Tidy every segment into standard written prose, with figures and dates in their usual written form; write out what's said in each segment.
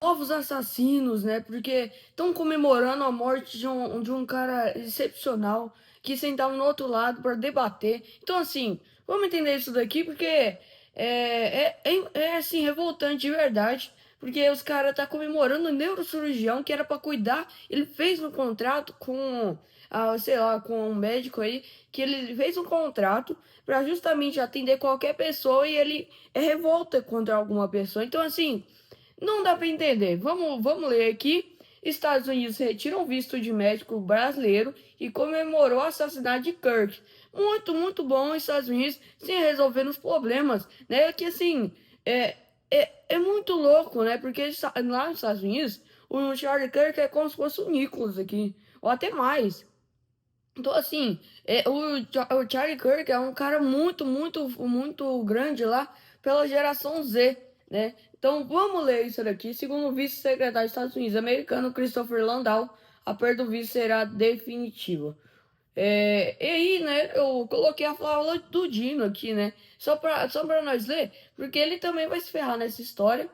Novos assassinos, né? Porque estão comemorando a morte de um cara excepcional que sentava no outro lado para debater. Então, assim, vamos entender isso daqui porque é assim, revoltante de verdade. Porque os caras tá comemorando o neurocirurgião que era para cuidar. Ele fez um contrato com, sei lá, com um médico aí, que ele fez um contrato para justamente atender qualquer pessoa e ele é revolta contra alguma pessoa. Então, assim. Não dá para entender. Vamos ler aqui. Estados Unidos retiram o visto de médico brasileiro e comemorou o assassinato de Kirk. Muito, muito bom, Estados Unidos, sem resolver os problemas, né? Que assim, é muito louco, né? Porque lá nos Estados Unidos, o Charlie Kirk é como se fosse o Nicholas aqui, ou até mais. Então, assim, o Charlie Kirk é um cara muito, muito, muito grande lá pela geração Z, né? Então, vamos ler isso daqui. Segundo o vice-secretário dos Estados Unidos americano, Christopher Landau, a perda do vice será definitiva. E aí, né, eu coloquei a fala do Dino aqui, né? Só pra nós ler, porque ele também vai se ferrar nessa história.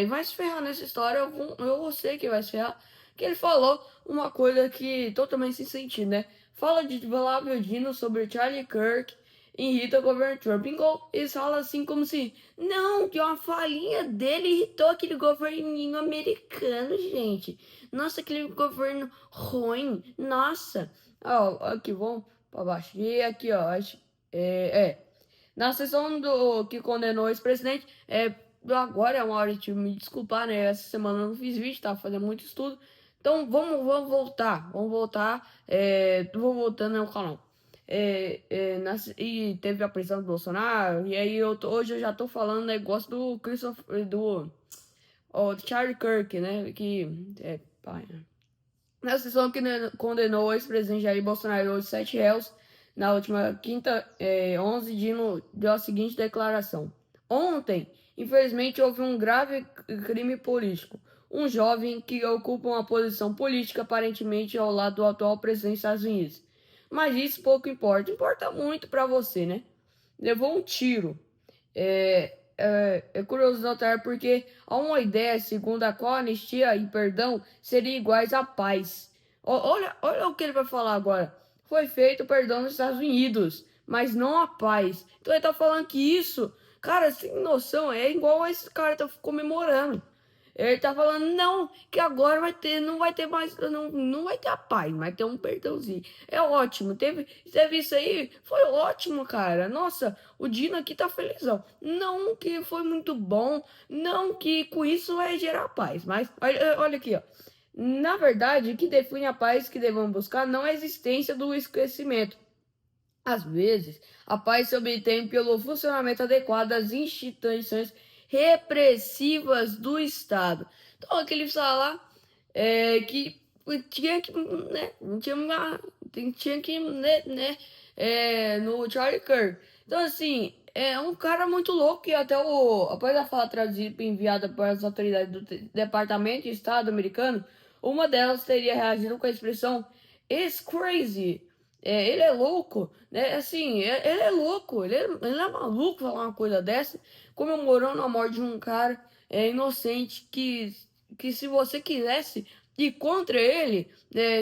Vai se ferrar nessa história, eu sei que vai se ferrar. Que ele falou uma coisa que totalmente sem sentido, né? Fala de Flávio Dino sobre Charlie Kirk irrita o governo Trump. E fala assim como se, não, que uma falinha dele irritou aquele governinho americano, gente. Nossa, aquele governo ruim. Nossa. Ó, aqui, vamos para baixo. E aqui, ó. Na sessão do que condenou o ex-presidente, agora é uma hora de me desculpar, né? Essa semana eu não fiz vídeo, tava fazendo muito estudo. Então vamos voltar. Vamos voltar. Vou voltando ao canal. E teve a prisão do Bolsonaro. E aí hoje eu já tô falando negócio do Christopher, do Charlie Kirk, né? Que é pai, né? Na sessão que condenou o ex-presidente Jair Bolsonaro e os 7 réus, na última quinta, 11, Dino deu a seguinte declaração. Ontem, infelizmente, houve um grave crime político. Um jovem que ocupa uma posição política aparentemente ao lado do atual presidente dos Estados Unidos. Mas isso pouco importa. Importa muito para você, né? Levou um tiro. É curioso notar porque há uma ideia segundo a qual a anistia e perdão seriam iguais à paz. Olha o que ele vai falar agora. Foi feito perdão nos Estados Unidos, mas não a paz. Então ele tá falando que isso, cara, sem noção, é igual esse cara tá comemorando. Ele tá falando, não, que agora não vai ter mais, não vai ter a paz, vai ter um perdãozinho. É ótimo, teve isso aí, foi ótimo, cara. Nossa, o Dino aqui tá felizão. Não que foi muito bom, não que com isso vai gerar paz, mas olha aqui, ó. Na verdade, o que define a paz que devemos buscar não é a existência do esquecimento. Às vezes, a paz se obtém pelo funcionamento adequado das instituições repressivas do Estado. Então, aquele falar que tinha que, né, tinha que, no Charlie Kirk. Então, assim, é um cara muito louco e até após a fala traduzida e enviada para as autoridades do Departamento de Estado americano, uma delas teria reagido com a expressão "It's crazy". Ele é louco, né? Assim, ele é louco, ele é maluco falar uma coisa dessa, comemorando a morte de um cara inocente que se você quisesse ir contra ele,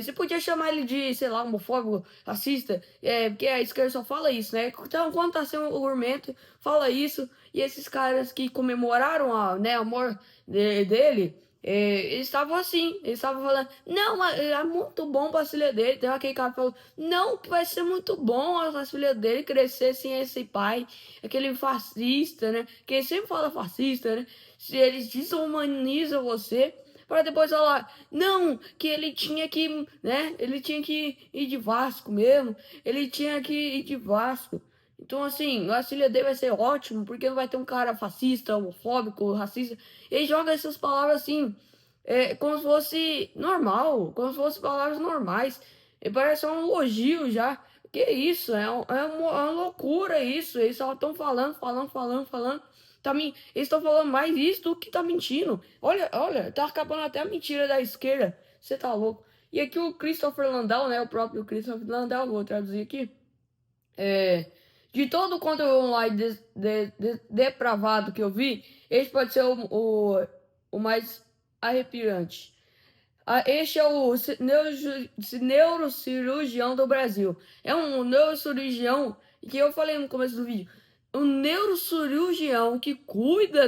você podia chamar ele de, sei lá, homofóbico, racista, porque a esquerda só fala isso, né? Então, quando tá sendo o argumento, fala isso, e esses caras que comemoraram a morte dele. Eles estavam assim, eles estavam falando, não, mas é muito bom pra filha dele. Tem aquele cara que falou, não, que vai ser muito bom a filha dele crescer sem esse pai, aquele fascista, né? Que ele sempre fala fascista, né? Se eles desumanizam você, para depois falar, não, que ele tinha que, né? Ele tinha que ir de Vasco mesmo, ele tinha que ir de Vasco. Então, assim, a filha dele vai ser ótimo, porque não vai ter um cara fascista, homofóbico, racista. Ele joga essas palavras assim, como se fosse normal, como se fossem palavras normais. E parece um elogio já. Que isso? É uma loucura isso. Eles só estão falando. Eles estão falando mais isso do que tá mentindo. Olha, tá acabando até a mentira da esquerda. Você tá louco. E aqui o Christopher Landau, né? O próprio Christopher Landau, vou traduzir aqui. É, de todo o conteúdo online depravado que eu vi, esse pode ser o mais arrepiante. Este é o neurocirurgião do Brasil. É um neurocirurgião que eu falei no começo do vídeo. Um neurocirurgião que cuida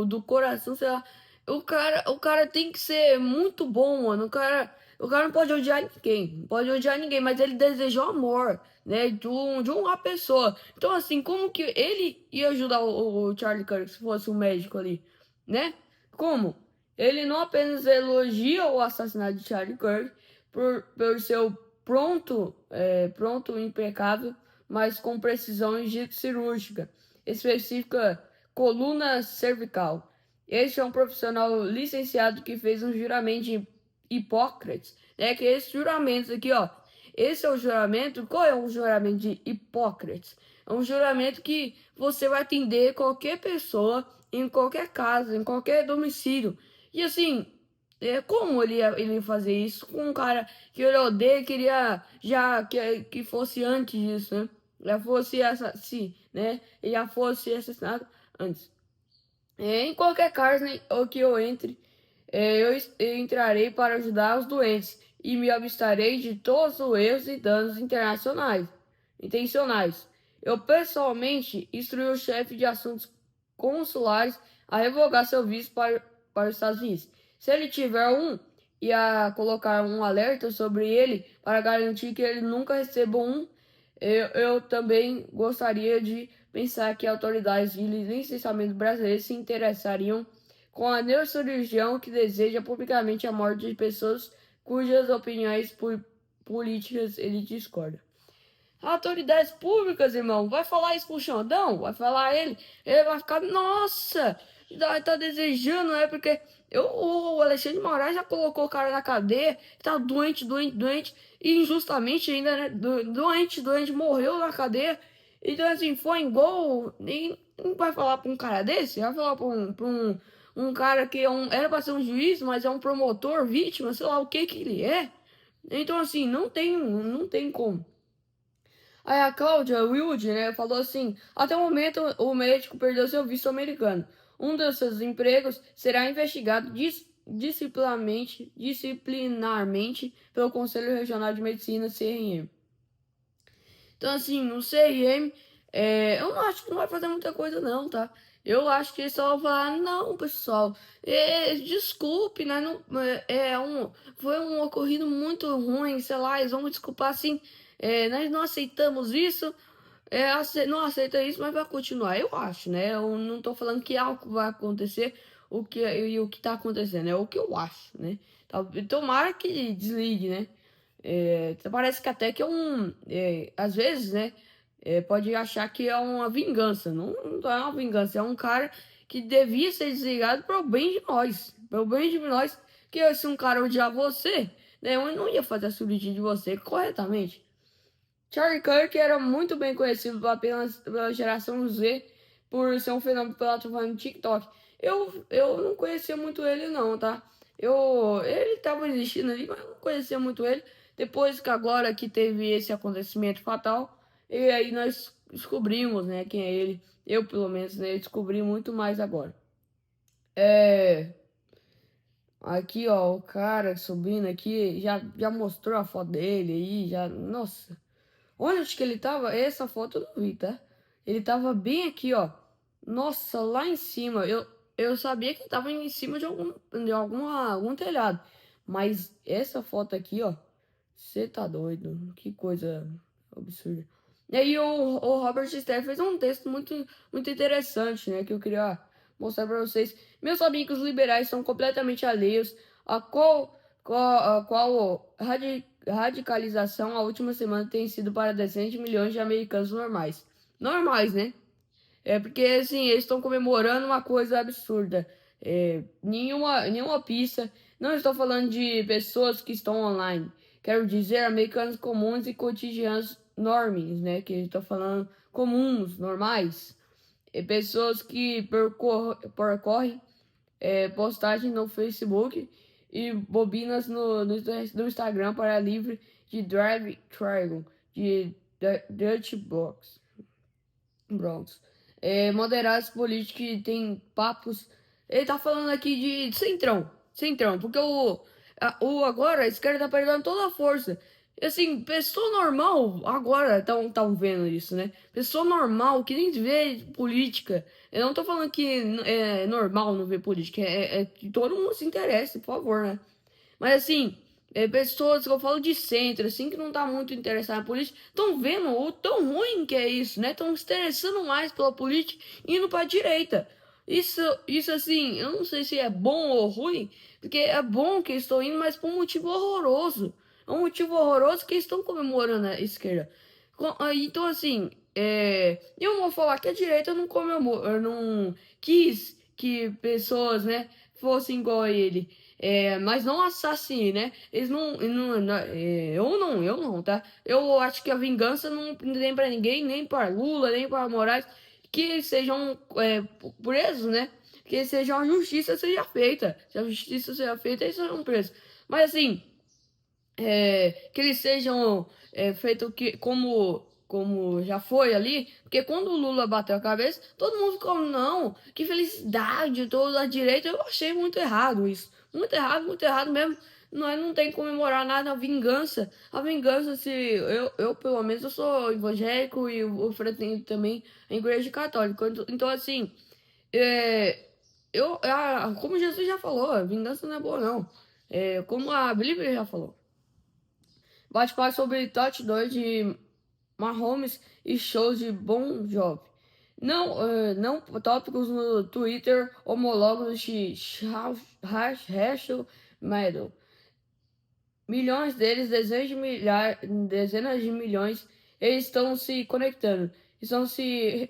do coração, sei lá. O cara tem que ser muito bom, mano. O cara não pode odiar ninguém. Não pode odiar ninguém, mas ele desejou amor, né? De uma pessoa. Então, assim, como que ele ia ajudar o Charlie Kirk se fosse um médico ali, né? Como? Ele não apenas elogia o assassinato de Charlie Kirk por seu pronto impecável, mas com precisão cirúrgica específica, coluna cervical. Este é um profissional licenciado que fez um juramento de Hipócrates, né? Que esse juramento aqui, ó. Esse é o juramento. Qual é o juramento de Hipócrates? É um juramento que você vai atender qualquer pessoa em qualquer casa, em qualquer domicílio. E assim, como ele ia fazer isso com um cara que ele odeia, queria já que fosse antes disso, né? Já fosse assim, né? Ele já fosse assassinado antes. Em qualquer casa ou que eu entre, eu entrarei para ajudar os doentes e me abstarei de todos os erros e danos intencionais. Eu pessoalmente instruí o chefe de assuntos consulares a revogar seu visto para os Estados Unidos. Se ele tiver e a colocar um alerta sobre ele para garantir que ele nunca receba eu também gostaria de pensar que autoridades de licenciamento brasileiras se interessariam com a neurocirurgião que deseja publicamente a morte de pessoas cujas opiniões políticas ele discorda. Autoridades públicas, irmão, vai falar isso pro Xandão? Vai falar ele vai ficar, nossa, tá desejando, né? Porque o Alexandre de Moraes já colocou o cara na cadeia, tá doente, e injustamente ainda, né? Doente, morreu na cadeia. Então, assim, foi em gol, e não vai falar pra um cara desse? Vai falar pra um cara que era pra ser um juiz, mas é um promotor, vítima, sei lá o que ele é. Então, assim, não tem como. Aí a Cláudia Wilde, né, falou assim: até o momento o médico perdeu seu visto americano. Um dos seus empregos será investigado disciplinarmente pelo Conselho Regional de Medicina, CRM. Então, assim, o CRM, eu não acho que não vai fazer muita coisa, não, tá? Eu acho que eles só vão falar, não, pessoal, desculpe, né? Não, foi um ocorrido muito ruim, sei lá, eles vão desculpar assim, nós não aceitamos isso, não aceita isso, mas vai continuar, eu acho, né? Eu não tô falando que algo vai acontecer, o que tá acontecendo, é o que eu acho, né? Tomara que desligue, né? Parece que até que às vezes, né? Pode achar que é uma vingança. Não, não é uma vingança, é um cara que devia ser desligado pro bem de nós. Pro bem de nós, que se um cara odiar você, né? Eu não ia fazer a cirurgia de você corretamente. Charlie Kirk era muito bem conhecido apenas pela geração Z por ser um fenômeno plataforma de TikTok. Eu não conhecia muito ele não, tá? Ele estava existindo ali, mas eu não conhecia muito ele. Depois que agora que teve esse acontecimento fatal, e aí nós descobrimos, né, quem é ele. Eu, pelo menos, né, descobri muito mais agora. Aqui, ó, o cara subindo aqui, já mostrou a foto dele aí, nossa. Onde que ele tava? Essa foto eu não vi, tá? Ele tava bem aqui, ó. Nossa, lá em cima. Eu sabia que ele tava em cima de algum telhado. Mas essa foto aqui, ó. Você tá doido. Que coisa absurda. E aí o Robert Stack fez um texto muito interessante, né? Que eu queria mostrar pra vocês. Meus amigos liberais são completamente alheios a qual radicalização a última semana tem sido para dezenas de milhões de americanos normais. Normais, né? Porque assim, eles estão comemorando uma coisa absurda. Nenhuma pista. Não estou falando de pessoas que estão online. Quero dizer americanos comuns e cotidianos normes, né? Que estou falando comuns, normais. Pessoas que percorrem postagens no Facebook e bobinas no Instagram para livre de Drive Triangle de Dutch Bronx. Moderados políticos que tem papos. Ele tá falando aqui de Centrão. Centrão, porque agora a esquerda tá perdendo toda a força. Assim, pessoa normal, agora tão vendo isso, né? Pessoa normal que nem vê política. Eu não tô falando que é normal não ver política, é que todo mundo se interesse, por favor, né? Mas assim, pessoas que eu falo de centro, assim, que não tá muito interessado na política, estão vendo o tão ruim que é isso, né? Estão se interessando mais pela política e indo pra direita. Isso assim, eu não sei se é bom ou ruim, porque é bom que eles estão indo, mas por um motivo horroroso. É um motivo horroroso que eles estão comemorando a esquerda. Então, assim, eu vou falar que a direita não comemora, não quis que pessoas, né, fossem igual a ele. Mas não assassine, né? Eles eu não, tá? Eu acho que a vingança não tem pra ninguém, nem para Lula, nem para Moraes, que eles sejam presos, né? Que seja a justiça seja feita. Se a justiça seja feita, eles serão presos. Mas assim, que eles sejam feitos como já foi ali, porque quando o Lula bateu a cabeça, todo mundo ficou, não, que felicidade, toda a direita, eu achei muito errado isso, muito errado mesmo, nós não tem que comemorar nada, a vingança se, eu pelo menos, eu sou evangélico e eu frequento também a igreja católica, então assim, é, como Jesus já falou, a vingança não é boa não, como a Bíblia já falou. Bate-papo sobre touchdowns de Mahomes e shows de Bon Jovi. Não tópicos no Twitter homólogos de Rachel Maddow. Milhões deles, dezenas de milhões, eles estão se conectando, estão se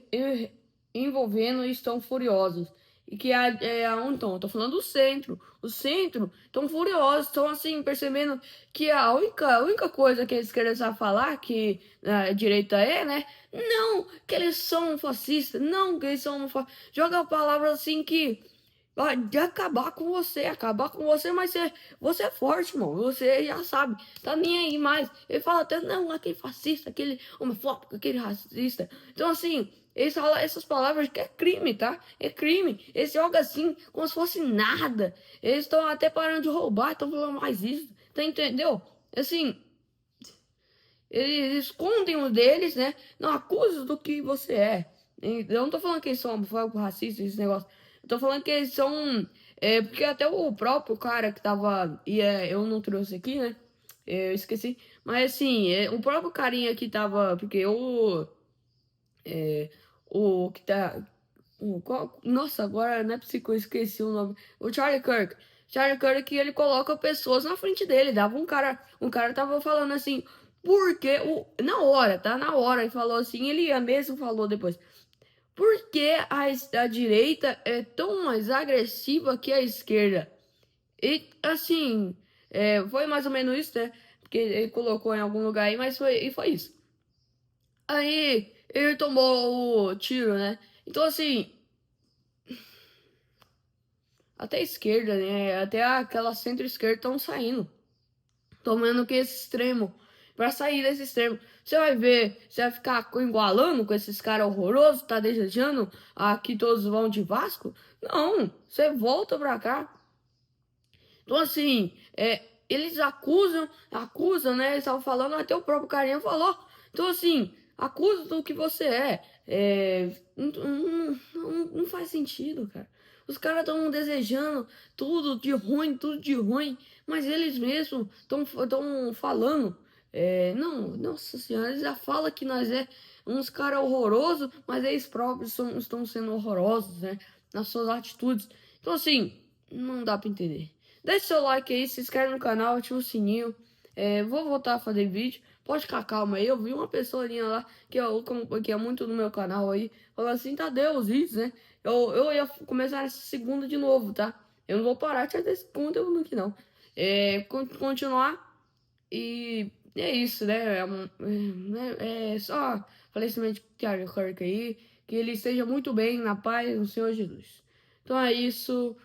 envolvendo e estão furiosos. E que aonde estão? Estou falando do centro. O centro estão furiosos, estão assim, percebendo que a única coisa que eles querem saber falar, que a direita né? Não, que eles são fascistas, não, que eles são. Joga palavras assim que de acabar com você, mas você é forte, irmão. Você já sabe, tá nem aí mais. Ele fala até, não, aquele fascista, aquele homofóbico, aquele racista. Então, assim, ele fala essas palavras que é crime, tá? É crime. Eles jogam assim, como se fosse nada. Eles estão até parando de roubar, estão falando mais isso. Tá entendeu? Assim, eles escondem o deles, né? Não acusam do que você é. Eu não tô falando que eles são homofóbicos, racistas, esse negócio. Eu tô falando que eles são. Porque até o próprio cara que tava. Eu não trouxe aqui, né? Eu esqueci. Mas assim, o próprio carinha que tava. Porque o que tá. Nossa, agora não é possível que eu esqueci o nome. O Charlie Kirk. Charlie Kirk, ele coloca pessoas na frente dele. Dava um cara tava falando assim, porque na hora, tá? Na hora ele falou assim, ele mesmo falou depois. Por que a direita é tão mais agressiva que a esquerda? E assim, foi mais ou menos isso, né? Porque ele colocou em algum lugar aí, mas foi isso. Aí ele tomou o tiro, né? Então assim, até a esquerda, né? Até aquela centro-esquerda estão saindo, tomando que esse extremo. Pra sair desse extremo, você vai ver, você vai ficar igualando com esses caras horrorosos, tá desejando que todos vão de Vasco? Não, você volta pra cá. Então, assim, eles acusam, né? Eles estavam falando, até o próprio carinha falou. Então, assim, acusa do que você é. Não faz sentido, cara. Os caras estão desejando tudo de ruim, mas eles mesmos estão falando. Não, nossa senhora, eles já falam que nós uns caras horrorosos, mas eles próprios estão sendo horrorosos, né? Nas suas atitudes. Então, assim, não dá pra entender. Deixe seu like aí, se inscreve no canal, ativa o sininho. Vou voltar a fazer vídeo. Pode ficar calma aí. Eu vi uma pessoa lá que é muito no meu canal aí. Falando assim, Tadeu, os vídeos, né? Eu ia começar essa segunda de novo, tá? Eu não vou parar de fazer esse conteúdo aqui, não. Continuar. E é isso, né? Só falecimento de Charlie Kirk aí. Que ele esteja muito bem, na paz do Senhor Jesus. Então é isso.